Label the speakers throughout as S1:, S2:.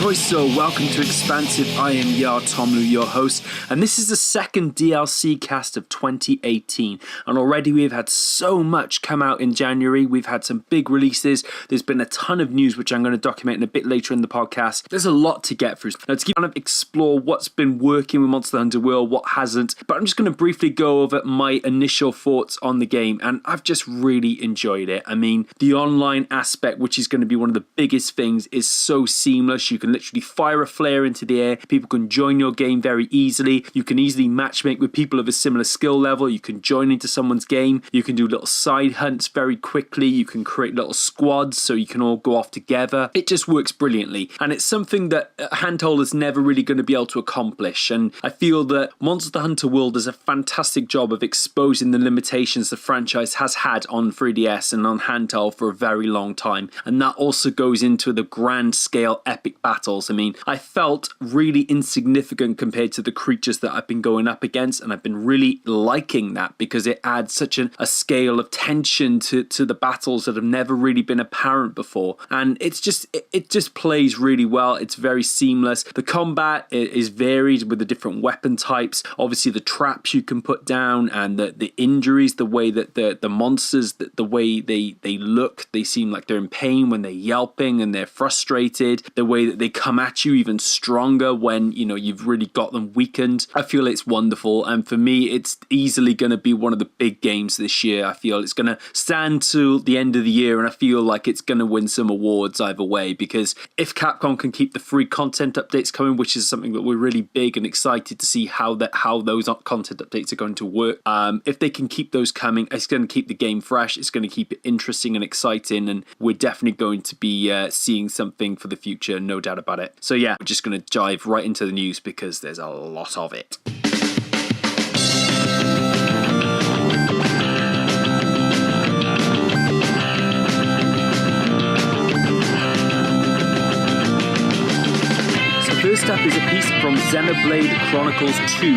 S1: Croeso, welcome to Expansive. I am Yar TTomlliw, your host, and this is the second DLC cast of 2018. And already we've had so much come out in January. We've had some big releases. There's been a ton of news, which I'm going to document in a bit later in the podcast. There's a lot to get through. Now, to kind of explore what's been working with Monster Hunter World, what hasn't, but I'm just going to briefly go over my initial thoughts on the game, and I've just really enjoyed it. I mean, the online aspect, which is going to be one of the biggest things, is so seamless. You can literally fire a flare into the air. People can join your game very easily. You can easily matchmake with people of a similar skill level. You can join into someone's game. You can do little side hunts very quickly. You can create little squads so you can all go off together. It just works brilliantly. And it's something that handheld is never really going to be able to accomplish. And I feel that Monster Hunter World does a fantastic job of exposing the limitations the franchise has had on 3DS and on handheld for a very long time. And that also goes into the grand scale epic battles. I mean, I felt really insignificant compared to the creatures that I've been going up against, and I've been really liking that because it adds such a scale of tension to the battles that have never really been apparent before. And it just plays really well. It's very seamless. The combat is varied with the different weapon types. Obviously, the traps you can put down and the injuries, the way that the monsters, the way they look, they seem like they're in pain when they're yelping and they're frustrated. The way that they come at you even stronger when, you know, you've really got them weakened. I feel it's wonderful, and for me it's easily going to be one of the big games this year. I feel it's going to stand to the end of the year, and I feel like it's going to win some awards either way, because if Capcom can keep the free content updates coming, which is something that we're really big and excited to see how those content updates are going to work, if they can keep those coming, it's going to keep the game fresh, it's going to keep it interesting and exciting, and we're definitely going to be seeing something for the future, no doubt about it. So yeah, we're just going to dive right into the news because there's a lot of it. First up is a piece from Xenoblade Chronicles T.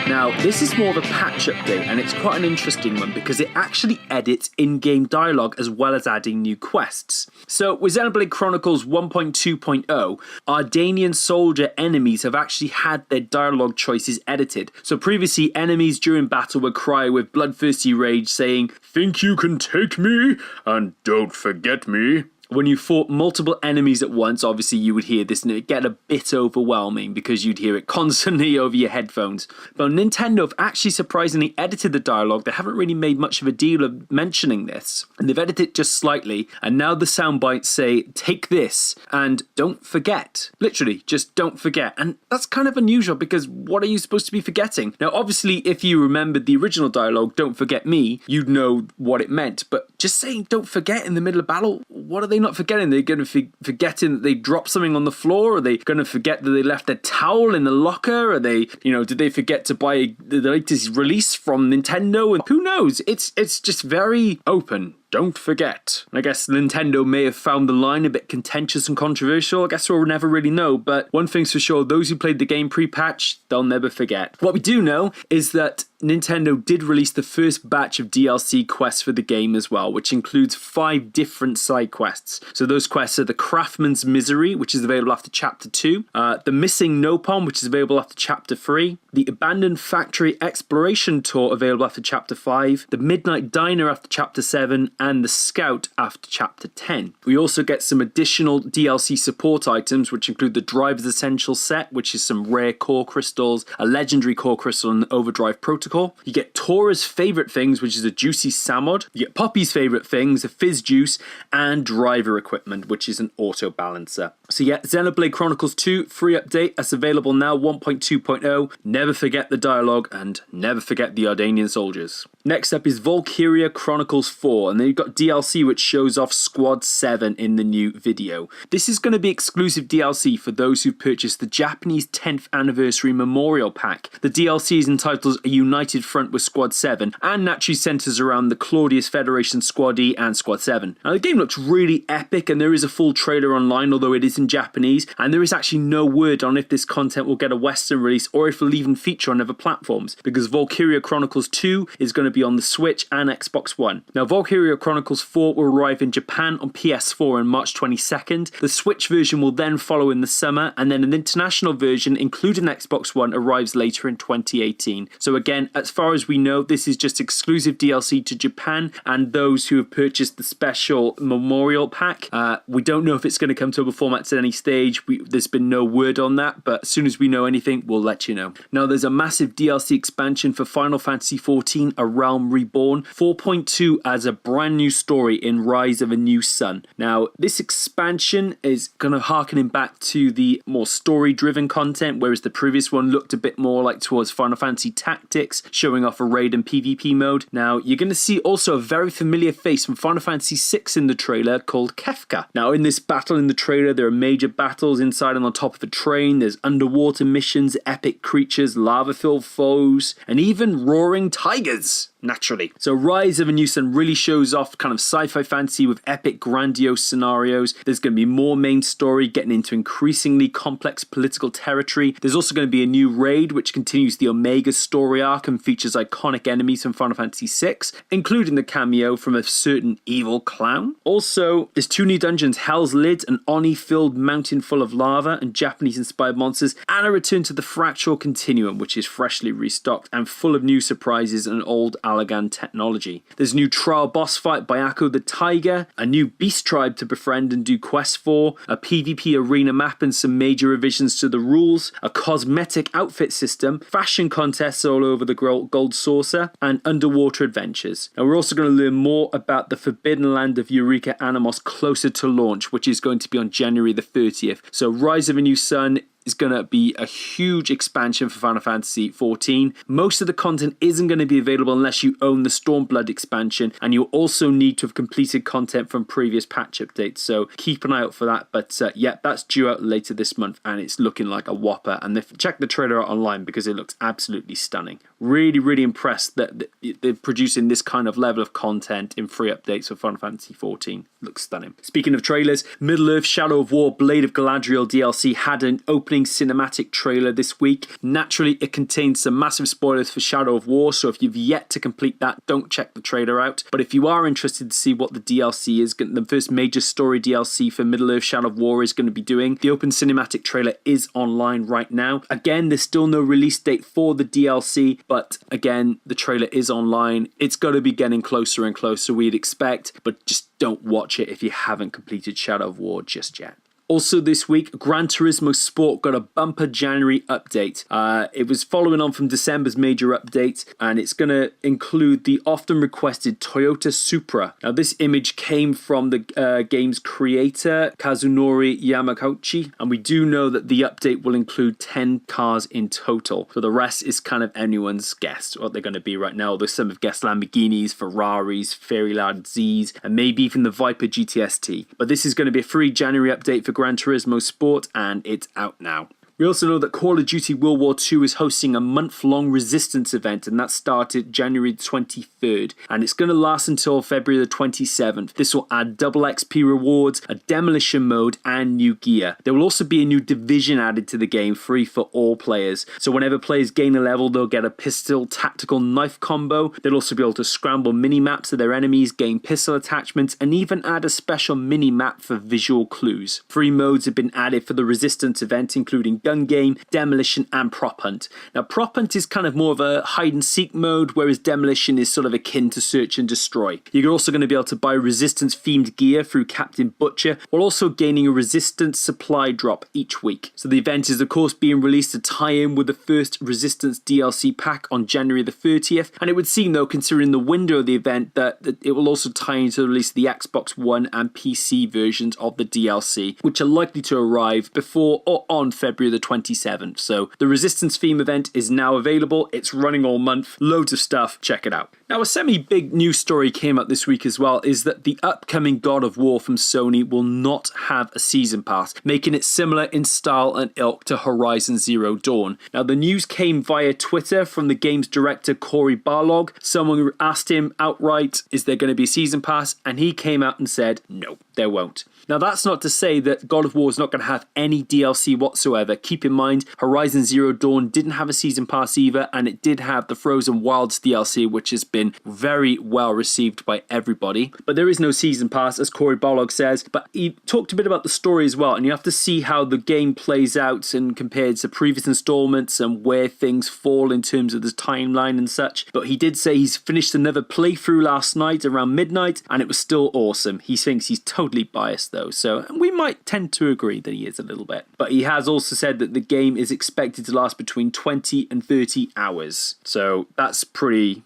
S1: Now, this is more of a patch update, and it's quite an interesting one because it actually edits in-game dialogue as well as adding new quests. So, with Xenoblade Chronicles 1.2.0, our Danian Soldier enemies have actually had their dialogue choices edited. So previously, enemies during battle would cry with bloodthirsty rage saying, "Think you can take me? And don't forget me." When you fought multiple enemies at once, obviously you would hear this, and it would get a bit overwhelming because you'd hear it constantly over your headphones. But Nintendo have actually surprisingly edited the dialogue. They haven't really made much of a deal of mentioning this, and they've edited it just slightly, and now the sound bites say, "Take this," and "Don't forget." Literally, just don't forget. And that's kind of unusual because what are you supposed to be forgetting? Now, obviously, if you remembered the original dialogue, "Don't forget me," you'd know what it meant. But just saying "don't forget" in the middle of battle, what are they not forgetting? They're going to forgetting that they dropped something on the floor? Are they going to forget that they left their towel in the locker? Are they, did they forget to buy the latest release from Nintendo? And who knows? It's just very open. Don't forget. I guess Nintendo may have found the line a bit contentious and controversial. I guess we'll never really know, but one thing's for sure, those who played the game pre-patch, they'll never forget. What we do know is that Nintendo did release the first batch of DLC quests for the game as well, which includes 5 different side quests. So those quests are the Craftsman's Misery, which is available after Chapter 2, the Missing Nopon, which is available after Chapter 3, the Abandoned Factory Exploration Tour available after Chapter 5, the Midnight Diner after Chapter 7, and the Scout after Chapter 10. We also get some additional DLC support items, which include the Driver's Essential set, which is some rare core crystals, a legendary core crystal, and an overdrive protocol. You get Tora's favorite things, which is a juicy Samod. You get Poppy's favorite things, a fizz juice, and driver equipment, which is an auto balancer. So yeah, Xenoblade Chronicles 2 free update. That's available now, 1.2.0. Never forget the dialogue and never forget the Danian soldiers. Next up is Valkyria Chronicles 4, and then you've got DLC which shows off Squad 7 in the new video. This is going to be exclusive DLC for those who purchased the Japanese 10th Anniversary Memorial Pack. The DLC is entitled A United Front with Squad 7, and naturally centres around the Claudius Federation Squad E and Squad 7. Now the game looks really epic, and there is a full trailer online, although it is is in Japanese, and there is actually no word on if this content will get a Western release or if it'll even feature on other platforms, because Valkyria Chronicles 2 is going to be on the Switch and Xbox One. Now, Valkyria Chronicles 4 will arrive in Japan on PS4 on March 22nd. The Switch version will then follow in the summer, and then an international version, including Xbox One, arrives later in 2018. So again, as far as we know, this is just exclusive DLC to Japan and those who have purchased the special memorial pack. We don't know if it's going to come to other formats at any stage. There's been no word on that, but as soon as we know anything, we'll let you know. Now, there's a massive DLC expansion for Final Fantasy XIV, A Realm Reborn. 4.2 adds a brand new story in Rise of a New Sun. Now, this expansion is going to harken back to the more story-driven content, whereas the previous one looked a bit more like towards Final Fantasy Tactics, showing off a raid and PvP mode. Now, you're going to see also a very familiar face from Final Fantasy VI in the trailer called Kefka. Now, in this battle in the trailer, there are major battles inside and on top of a train. There's underwater missions, epic creatures, lava-filled foes, and even roaring tigers, naturally. So Rise of a New Sun really shows off kind of sci-fi fantasy with epic, grandiose scenarios. There's going to be more main story, getting into increasingly complex political territory. There's also going to be a new raid, which continues the Omega story arc and features iconic enemies from Final Fantasy VI, including the cameo from a certain evil clown. Also, there's 2 new dungeons, Hell's Lid, an Oni-filled mountain full of lava and Japanese-inspired monsters, and a return to the Fractal Continuum, which is freshly restocked and full of new surprises and old Allagan technology. There's a new trial boss fight by Akko the Tiger, a new beast tribe to befriend and do quests for, a PvP arena map and some major revisions to the rules, a cosmetic outfit system, fashion contests all over the Gold Saucer, and underwater adventures. And we're also going to learn more about the Forbidden Land of Eureka Animos closer to launch, which is going to be on January the 30th. So Rise of a New Sun is going to be a huge expansion for Final Fantasy XIV. Most of the content isn't going to be available unless you own the Stormblood expansion, and you also need to have completed content from previous patch updates, so keep an eye out for that. But yeah, that's due out later this month, and it's looking like a whopper, and check the trailer out online because it looks absolutely stunning. Really, really impressed that they're producing this kind of level of content in free updates for Final Fantasy XIV. Looks stunning. Speaking of trailers, Middle-earth Shadow of War Blade of Galadriel DLC had an opening cinematic trailer this week. Naturally, it contains some massive spoilers for Shadow of War, so if you've yet to complete that, don't check the trailer out. But if you are interested to see what the DLC is, the first major story DLC for Middle-earth Shadow of War is going to be doing, the open cinematic trailer is online right now. Again, there's still no release date for the DLC, but again, the trailer is online. It's got to be getting closer and closer, we'd expect, but just don't watch it if you haven't completed Shadow of War just yet. Also this week, Gran Turismo Sport got a bumper January update. It was following on from December's major update, and it's going to include the often requested Toyota Supra. Now, this image came from the game's creator, Kazunori Yamaguchi, and we do know that the update will include 10 cars in total. So the rest is kind of anyone's guess what they're going to be right now. There's some have guessed Lamborghinis, Ferraris, Fairyland Z's, and maybe even the Viper GTS-T. But this is going to be a free January update for Gran Turismo Sport, and it's out now. We also know that Call of Duty World War II is hosting a month-long Resistance event, and that started January 23rd, and it's going to last until February the 27th. This will add double XP rewards, a demolition mode, and new gear. There will also be a new division added to the game, free for all players. So whenever players gain a level, they'll get a pistol tactical knife combo. They'll also be able to scramble mini-maps of their enemies, gain pistol attachments, and even add a special mini-map for visual clues. Free modes have been added for the Resistance event, including gun game, demolition, and prop hunt. Now, prop hunt is kind of more of a hide and seek mode, whereas demolition is sort of akin to search and destroy. You're also going to be able to buy Resistance themed gear through Captain Butcher, while also gaining a Resistance supply drop each week. So the event is of course being released to tie in with the first Resistance DLC pack on January the 30th, and it would seem though, considering the window of the event, that it will also tie into the release of the Xbox One and PC versions of the DLC, which are likely to arrive before or on February the 27th. So the Resistance theme event is now available. It's running all month. Loads of stuff. Check it out. Now, a semi-big news story came out this week as well, is that the upcoming God of War from Sony will not have a season pass, making it similar in style and ilk to Horizon Zero Dawn. Now, the news came via Twitter from the game's director, Cory Barlog. Someone asked him outright, is there going to be a season pass? And he came out and said, no, there won't. Now, that's not to say that God of War is not going to have any DLC whatsoever. Keep in mind, Horizon Zero Dawn didn't have a season pass either, and it did have the Frozen Wilds DLC, which has been very well received by everybody. But there is no season pass, as Cory Barlog says. But he talked a bit about the story as well, and you have to see how the game plays out and compared to previous installments and where things fall in terms of the timeline and such. But he did say he's finished another playthrough last night around midnight, and it was still awesome. He thinks he's totally biased though, so we might tend to agree that he is a little bit. But he has also said that the game is expected to last between 20 and 30 hours. So that's pretty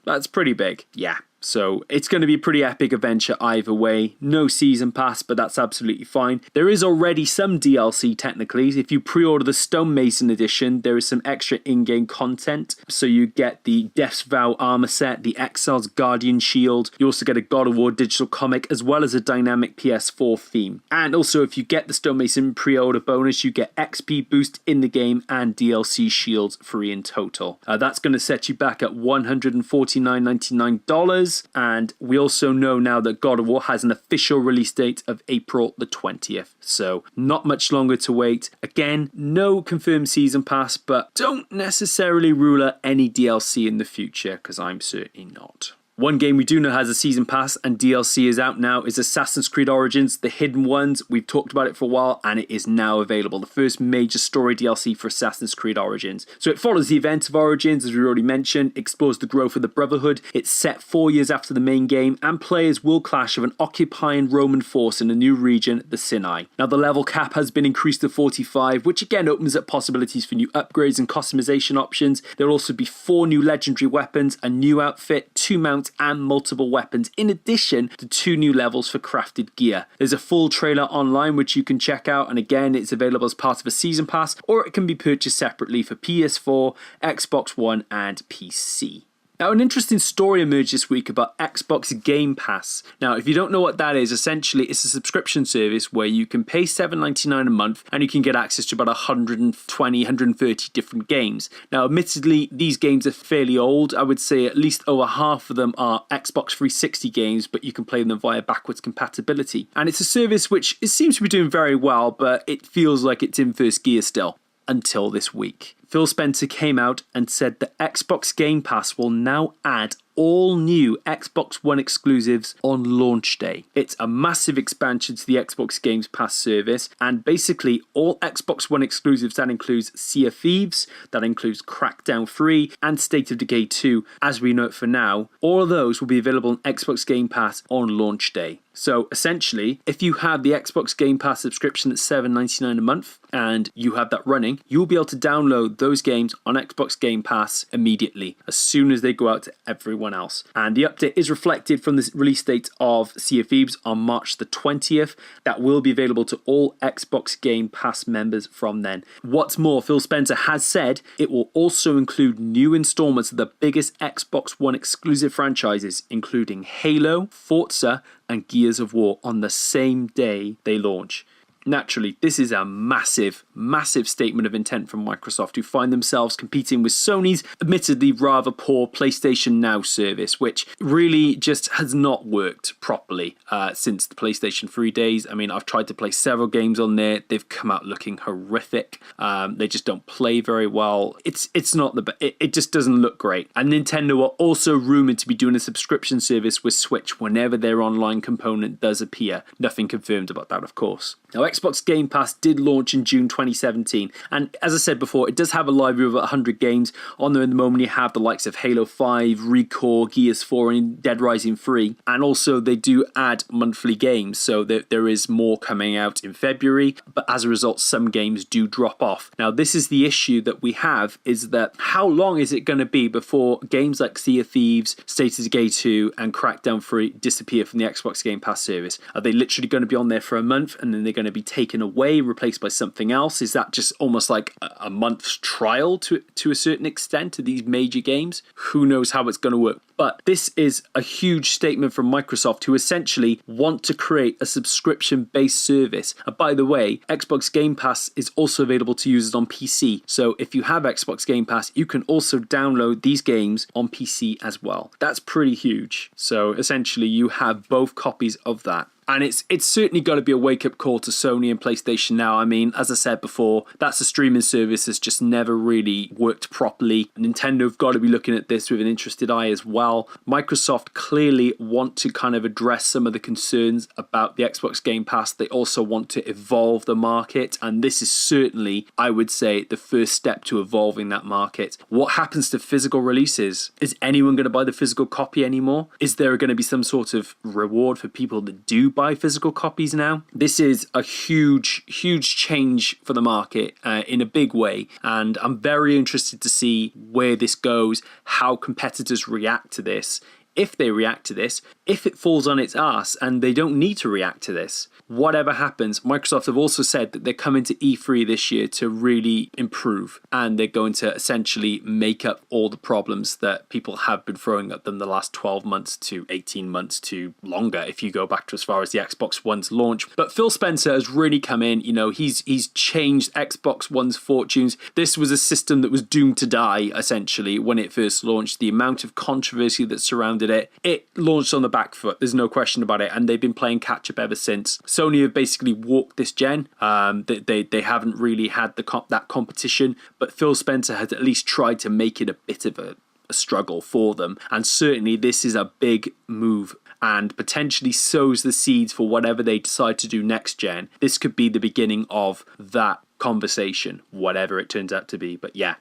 S1: big. Yeah. So it's going to be a pretty epic adventure either way. No season pass, but that's absolutely fine. There is already some DLC technically. If you pre-order the Stonemason edition, there is some extra in-game content. So you get the Death's Vow armor set, the Exile's Guardian Shield. You also get a God of War digital comic, as well as a dynamic PS4 theme. And also, if you get the Stonemason pre-order bonus, you get XP boost in the game and DLC shields free in total. That's going to set you back at $149.99. And we also know now that God of War has an official release date of April the 20th. So not much longer to wait. Again, no confirmed season pass, but don't necessarily rule out any DLC in the future, because I'm certainly not. One game we do know has a season pass and DLC is out now is Assassin's Creed Origins, The Hidden Ones. We've talked about it for a while and it is now available. The first major story DLC for Assassin's Creed Origins. So it follows the event of Origins, as we already mentioned, explores the growth of the Brotherhood. It's set 4 years after the main game, and players will clash with an occupying Roman force in a new region, the Sinai. Now, the level cap has been increased to 45, which again opens up possibilities for new upgrades and customization options. There will also be 4 new legendary weapons, a new outfit, 2 mounts, and multiple weapons, in addition to 2 new levels for crafted gear. There's a full trailer online which you can check out, and again, it's available as part of a season pass, or it can be purchased separately for PS4, Xbox One, and PC. Now, an interesting story emerged this week about Xbox Game Pass. Now, if you don't know what that is, essentially it's a subscription service where you can pay $7.99 a month and you can get access to about 120, 130 different games. Now, admittedly, these games are fairly old. I would say at least over half of them are Xbox 360 games, but you can play them via backwards compatibility. And it's a service which it seems to be doing very well, but it feels like it's in first gear still, until this week. Phil Spencer came out and said that Xbox Game Pass will now add all new Xbox One exclusives on launch day. It's a massive expansion to the Xbox Game Pass service, and basically all Xbox One exclusives, that includes Sea of Thieves, that includes Crackdown 3 and State of Decay 2 as we know it for now, all of those will be available on Xbox Game Pass on launch day. So essentially, if you have the Xbox Game Pass subscription that's $7.99 a month and you have that running, you'll be able to download those games on Xbox Game Pass immediately, as soon as they go out to everyone else. And the update is reflected from the release date of Sea of Thieves on March the 20th. That will be available to all Xbox Game Pass members from then. What's more, Phil Spencer has said it will also include new installments of the biggest Xbox One exclusive franchises, including Halo, Forza, and Gears of War on the same day they launch. Naturally, this is a massive, massive statement of intent from Microsoft, who find themselves competing with Sony's admittedly rather poor PlayStation Now service, which really just has not worked properly since the PlayStation 3 days. I mean, I've tried to play several games on there. They've come out looking horrific. They just don't play very well. It's not the best. It just doesn't look great. And Nintendo are also rumored to be doing a subscription service with Switch whenever their online component does appear. Nothing confirmed about that, of course. Now, Xbox Game Pass did launch in June 2017, and as I said before, it does have a library of 100 games. On there at the moment, you have the likes of Halo 5, ReCore, Gears 4, and Dead Rising 3, and also they do add monthly games, so there is more coming out in February, but as a result, some games do drop off. Now, this is the issue that we have, is that how long is it going to be before games like Sea of Thieves, State of Decay 2, and Crackdown 3 disappear from the Xbox Game Pass service? Are they literally going to be on there for a month, and then they're going to be taken away, replaced by something else? Is that just almost like a month's trial to a certain extent to these major games? Who knows how it's going to work? But this is a huge statement from Microsoft, who essentially want to create a subscription-based service. And by the way, Xbox Game Pass is also available to users on PC. So if you have Xbox Game Pass, you can also download these games on PC as well. That's pretty huge. So essentially you have both copies of that. And it's certainly got to be a wake-up call to Sony and PlayStation now. I mean, as I said before, that's a streaming service that's just never really worked properly. Nintendo have got to be looking at this with an interested eye as well. Microsoft clearly want to kind of address some of the concerns about the Xbox Game Pass. They also want to evolve the market, and this is certainly, I would say, the first step to evolving that market. What happens to physical releases? Is anyone going to buy the physical copy anymore? Is there going to be some sort of reward for people that do buy physical copies now? This is a huge change for the market in a big way, and I'm very interested to see where this goes, how competitors react to this, if they react to this, if it falls on its ass and they don't need to react to this. Whatever happens, Microsoft have also said that they're coming to E3 this year to really improve, and they're going to essentially make up all the problems that people have been throwing at them the last 12 months to 18 months to longer if you go back to as far as the Xbox One's launch. But Phil Spencer has really come in, you know, he's changed Xbox One's fortunes. This was a system that was doomed to die essentially when it first launched. The amount of controversy that surrounded it launched on the back foot, there's no question about it, and they've been playing catch up ever since. Sony have basically walked this gen. They haven't really had that competition, but Phil Spencer has at least tried to make it a bit of a struggle for them, and certainly this is a big move and potentially sows the seeds for whatever they decide to do next gen. This could be the beginning of that conversation, whatever it turns out to be. But yeah,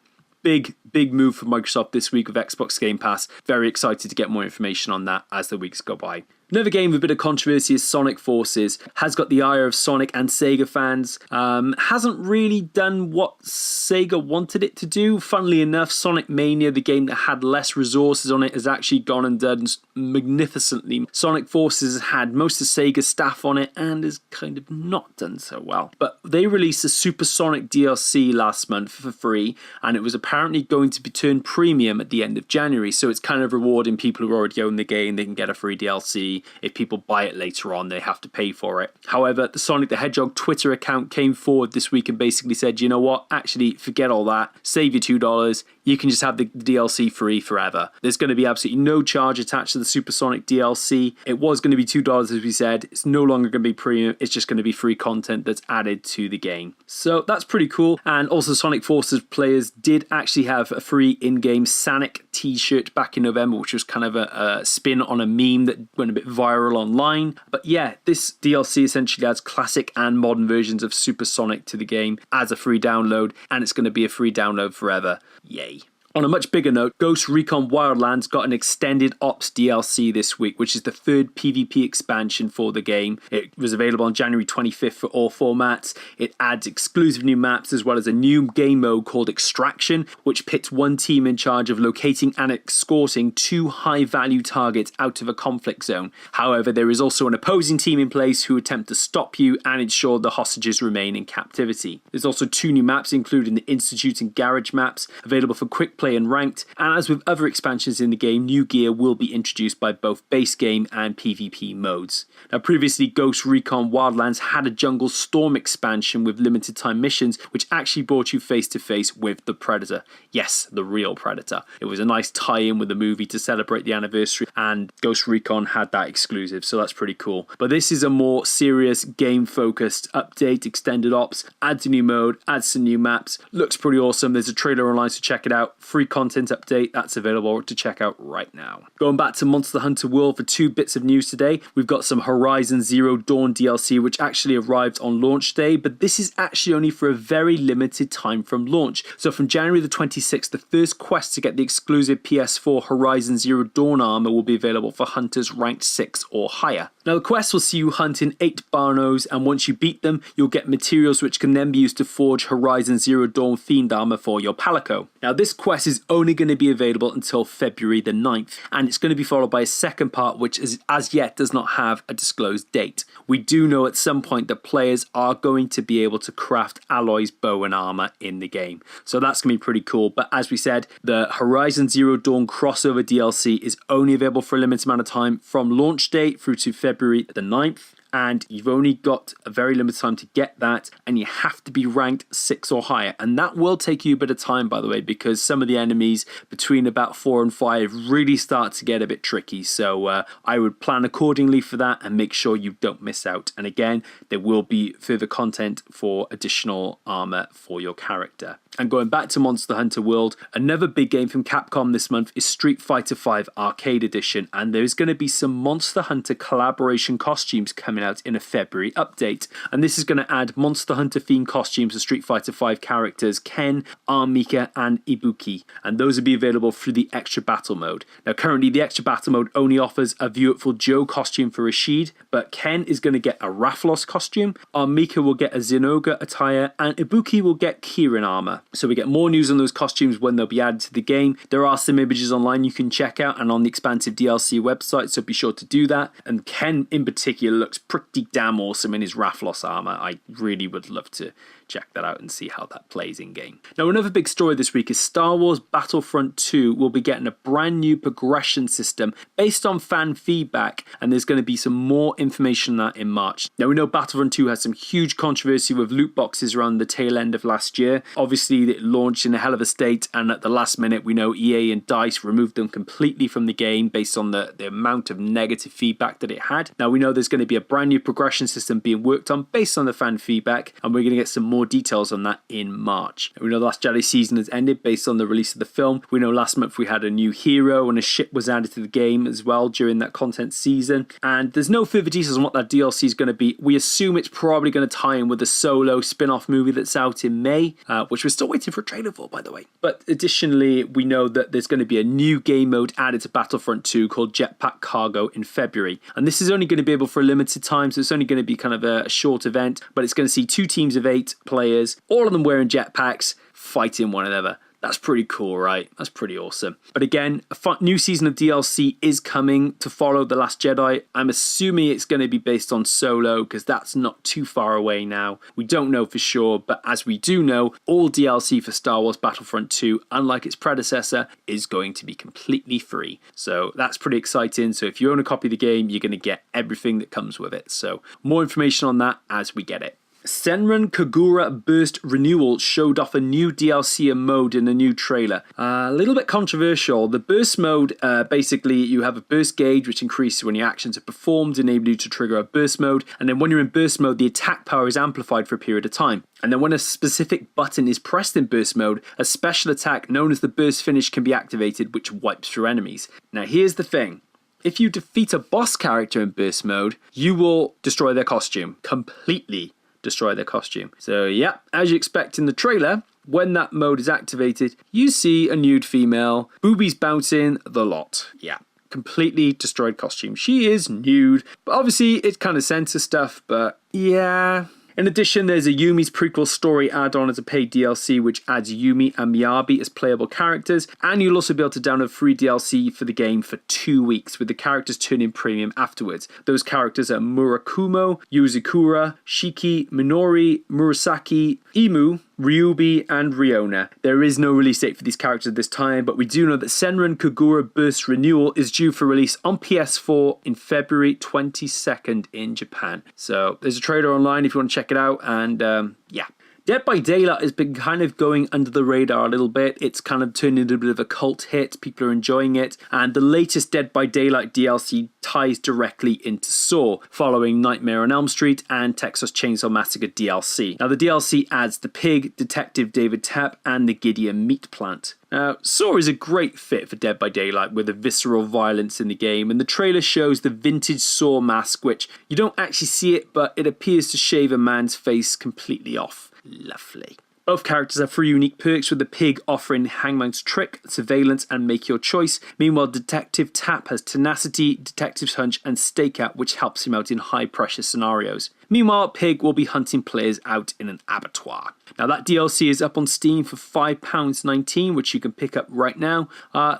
S1: big move for Microsoft this week with Xbox Game Pass. Very excited to get more information on that as the weeks go by. Another game with a bit of controversy is Sonic Forces. Has got the ire of Sonic and Sega fans. Hasn't really done what Sega wanted it to do. Funnily enough, Sonic Mania, the game that had less resources on it, has actually gone and done magnificently. Sonic Forces has had most of Sega's staff on it and has kind of not done so well. But they released a Super Sonic DLC last month for free, and it was apparently going to be turned premium at the end of January. So it's kind of rewarding people who already own the game. They can get a free DLC. If people buy it later on, they have to pay for it. However, the Sonic the Hedgehog Twitter account came forward this week and basically said, you know what, actually forget all that, save your $2, you can just have the DLC free forever. There's going to be absolutely no charge attached to the Super Sonic DLC. It was going to be $2 as we said, it's no longer going to be premium, it's just going to be free content that's added to the game. So that's pretty cool. And also Sonic Forces players did actually have a free in-game Sonic t-shirt back in November, which was kind of a spin on a meme that went a bit viral online. But yeah, this DLC essentially adds classic and modern versions of Super Sonic to the game as a free download, and it's going to be a free download forever. Yay. On a much bigger note, Ghost Recon Wildlands got an extended ops DLC this week, which is the third PvP expansion for the game. It was available on January 25th for all formats. It adds exclusive new maps as well as a new game mode called Extraction, which pits one team in charge of locating and escorting two high-value targets out of a conflict zone. However, there is also an opposing team in place who attempt to stop you and ensure the hostages remain in captivity. There's also two new maps, including the Institute and Garage maps, available for quick play and ranked, and as with other expansions in the game, new gear will be introduced by both base game and PvP modes. Now previously, Ghost Recon Wildlands had a Jungle Storm expansion with limited time missions, which actually brought you face to face with the Predator. Yes, the real Predator. It was a nice tie-in with the movie to celebrate the anniversary, and Ghost Recon had that exclusive, so that's pretty cool. But this is a more serious game-focused update, extended ops, adds a new mode, adds some new maps, looks pretty awesome. There's a trailer online, so check it out. Free content update, that's available to check out right now. Going back to Monster Hunter World for two bits of news today, we've got some Horizon Zero Dawn DLC, which actually arrived on launch day, but this is actually only for a very limited time from launch. So from January the 26th, the first quest to get the exclusive PS4 Horizon Zero Dawn armor will be available for hunters ranked 6 or higher. Now the quest will see you hunting 8 Barnos, and once you beat them, you'll get materials which can then be used to forge Horizon Zero Dawn Fiend armor for your Palico. Now this quest quest is only going to be available until February the 9th, and it's going to be followed by a second part which is, as yet does not have a disclosed date. We do know at some point that players are going to be able to craft Alloy's bow and armor in the game, so that's going to be pretty cool. But as we said, the Horizon Zero Dawn crossover DLC is only available for a limited amount of time from launch date through to February the 9th. And you've only got a very limited time to get that, and you have to be ranked 6 or higher, and that will take you a bit of time, by the way, because some of the enemies between about 4 and 5 really start to get a bit tricky. So I would plan accordingly for that and make sure you don't miss out. And again, there will be further content for additional armor for your character. And going back to Monster Hunter World, another big game from Capcom this month is Street Fighter V Arcade Edition, and there's going to be some Monster Hunter collaboration costumes coming out in a February update. And this is going to add Monster Hunter themed costumes to Street Fighter V characters Ken, Armika, and Ibuki. And those will be available through the Extra Battle mode. Now, currently, the Extra Battle mode only offers a Beautiful Joe costume for Rashid, but Ken is going to get a Rathalos costume, Armika will get a Xenoga attire, and Ibuki will get Kirin armor. So we get more news on those costumes when they'll be added to the game. There are some images online you can check out and on the Expansive DLC website, so be sure to do that. And Ken in particular looks pretty damn awesome in his Rathalos armor. I really would love to check that out and see how that plays in game. Now, another big story this week is Star Wars Battlefront 2 will be getting a brand new progression system based on fan feedback, and there's going to be some more information on that in March. Now, we know Battlefront 2 had some huge controversy with loot boxes around the tail end of last year. Obviously, it launched in a hell of a state, and at the last minute, we know EA and DICE removed them completely from the game based on the amount of negative feedback that it had. Now, we know there's going to be a brand new progression system being worked on based on the fan feedback, and we're going to get some more details on that in March. We know the Last Jedi season has ended based on the release of the film. We know last month we had a new hero and a ship was added to the game as well during that content season, and there's no further details on what that DLC is going to be. We assume it's probably going to tie in with the Solo spin-off movie that's out in May, which we're still waiting for a trailer for, by the way. But additionally, we know that there's going to be a new game mode added to Battlefront 2 called Jetpack Cargo in February, and this is only going to be able for a limited time, so it's only going to be kind of a short event, but it's going to see 2 teams of 8 players, all of them wearing jetpacks, fighting one another. That's pretty cool, right? That's pretty awesome. But again, a new season of DLC is coming to follow The Last Jedi. I'm assuming it's going to be based on Solo because that's not too far away now. We don't know for sure, but as we do know, all DLC for Star Wars Battlefront 2, unlike its predecessor, is going to be completely free. So that's pretty exciting. So if you own a copy of the game, you're going to get everything that comes with it. So more information on that as we get it. Senran Kagura Burst Renewal showed off a new DLC mode in a new trailer. A little bit controversial. The burst mode, basically you have a burst gauge which increases when your actions are performed, enabling you to trigger a burst mode, and then when you're in burst mode the attack power is amplified for a period of time. And then when a specific button is pressed in burst mode, a special attack known as the burst finish can be activated, which wipes through enemies. Now here's the thing. If you defeat a boss character in burst mode, you will destroy their costume completely. Destroy their costume. So yeah, as you expect in the trailer, when that mode is activated, you see a nude female, boobies bouncing, the lot. Yeah, completely destroyed costume. She is nude, but obviously it's kind of censor stuff, but yeah. In addition, there's a Yumi's prequel story add-on as a paid DLC, which adds Yumi and Miyabi as playable characters, and you'll also be able to download free DLC for the game for 2 weeks, with the characters turning premium afterwards. Those characters are Murakumo, Yuzukura, Shiki, Minori, Murasaki, Imu, Ryubi, and Riona. There is no release date for these characters at this time, but we do know that Senran Kagura Burst Renewal is due for release on PS4 in February 22nd in Japan. So there's a trailer online if you want to check it out, and yeah. Dead by Daylight has been kind of going under the radar a little bit. It's kind of turned into a bit of a cult hit. People are enjoying it. And the latest Dead by Daylight DLC ties directly into Saw, following Nightmare on Elm Street and Texas Chainsaw Massacre DLC. Now the DLC adds the Pig, Detective David Tapp, and the Gideon Meat Plant. Now, Saw is a great fit for Dead by Daylight with the visceral violence in the game, and the trailer shows the vintage Saw mask, which you don't actually see it, but it appears to shave a man's face completely off. Lovely. Both characters have 3 unique perks, with the pig offering Hangman's Trick, Surveillance, and Make Your Choice. Meanwhile, Detective Tap has Tenacity, Detective's Hunch, and Stakeout, which helps him out in high-pressure scenarios. Meanwhile, Pig will be hunting players out in an abattoir. Now, that DLC is up on Steam for £5.19, which you can pick up right now.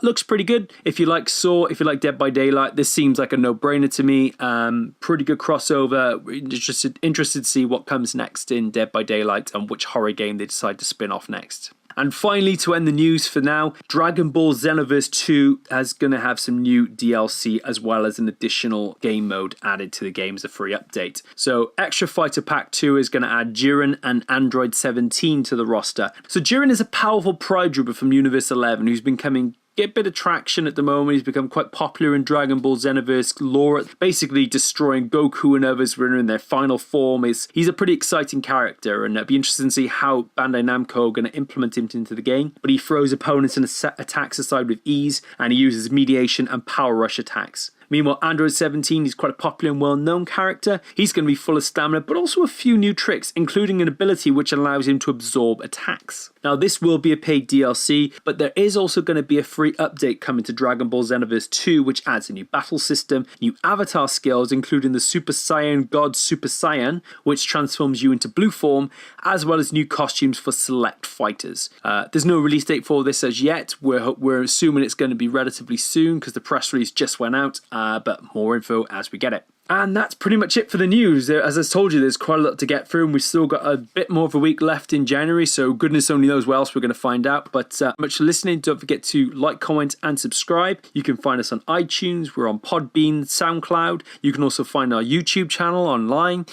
S1: Looks pretty good. If you like Saw, if you like Dead by Daylight, this seems like a no-brainer to me. Pretty good crossover. Interested to see what comes next in Dead by Daylight and which horror game they decide to spin off next. And finally, to end the news for now, Dragon Ball Xenoverse 2 is going to have some new DLC as well as an additional game mode added to the game as a free update. So Extra Fighter Pack 2 is going to add Jiren and Android 17 to the roster. So Jiren is a powerful Pride Trooper from Universe 11 who's been get a bit of traction at the moment. He's become quite popular in Dragon Ball Xenoverse lore, basically destroying Goku and others when they're in their final form. He's a pretty exciting character, and it'd be interesting to see how Bandai Namco are going to implement him into the game. But he throws opponents and attacks aside with ease, and he uses mediation and power rush attacks. Meanwhile, Android 17 is quite a popular and well-known character. He's going to be full of stamina, but also a few new tricks, including an ability which allows him to absorb attacks. Now, this will be a paid DLC, but there is also going to be a free update coming to Dragon Ball Xenoverse 2, which adds a new battle system, new avatar skills, including the Super Saiyan God Super Saiyan, which transforms you into blue form, as well as new costumes for select fighters. There's no release date for this as yet. We're assuming it's going to be relatively soon because the press release just went out. But more info as we get it. And that's pretty much it for the news. As I told you, there's quite a lot to get through, and we've still got a bit more of a week left in January, so goodness only knows what else we're going to find out. But much for listening. Don't forget to like, comment, and subscribe. You can find us on iTunes. We're on Podbean, SoundCloud. You can also find our YouTube channel online.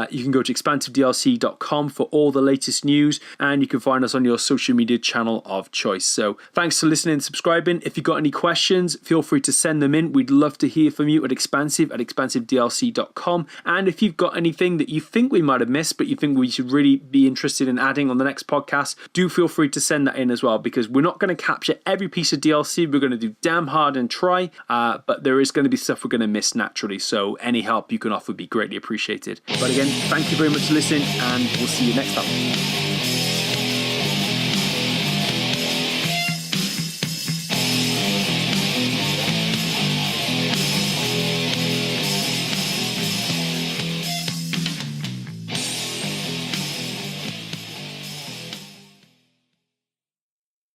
S1: You can go to expansivedlc.com for all the latest news, and you can find us on your social media channel of choice. So thanks for listening and subscribing. If you've got any questions, feel free to send them in. We'd love to hear from you at expansivedlc.com. And if you've got anything that you think we might have missed, but you think we should really be interested in adding on the next podcast, do feel free to send that in as well, because we're not going to capture every piece of DLC. We're going to do damn hard and try, but there is going to be stuff we're going to miss naturally. So any help you can offer would be greatly appreciated. But again, thank you very much for listening, and we'll see you next time.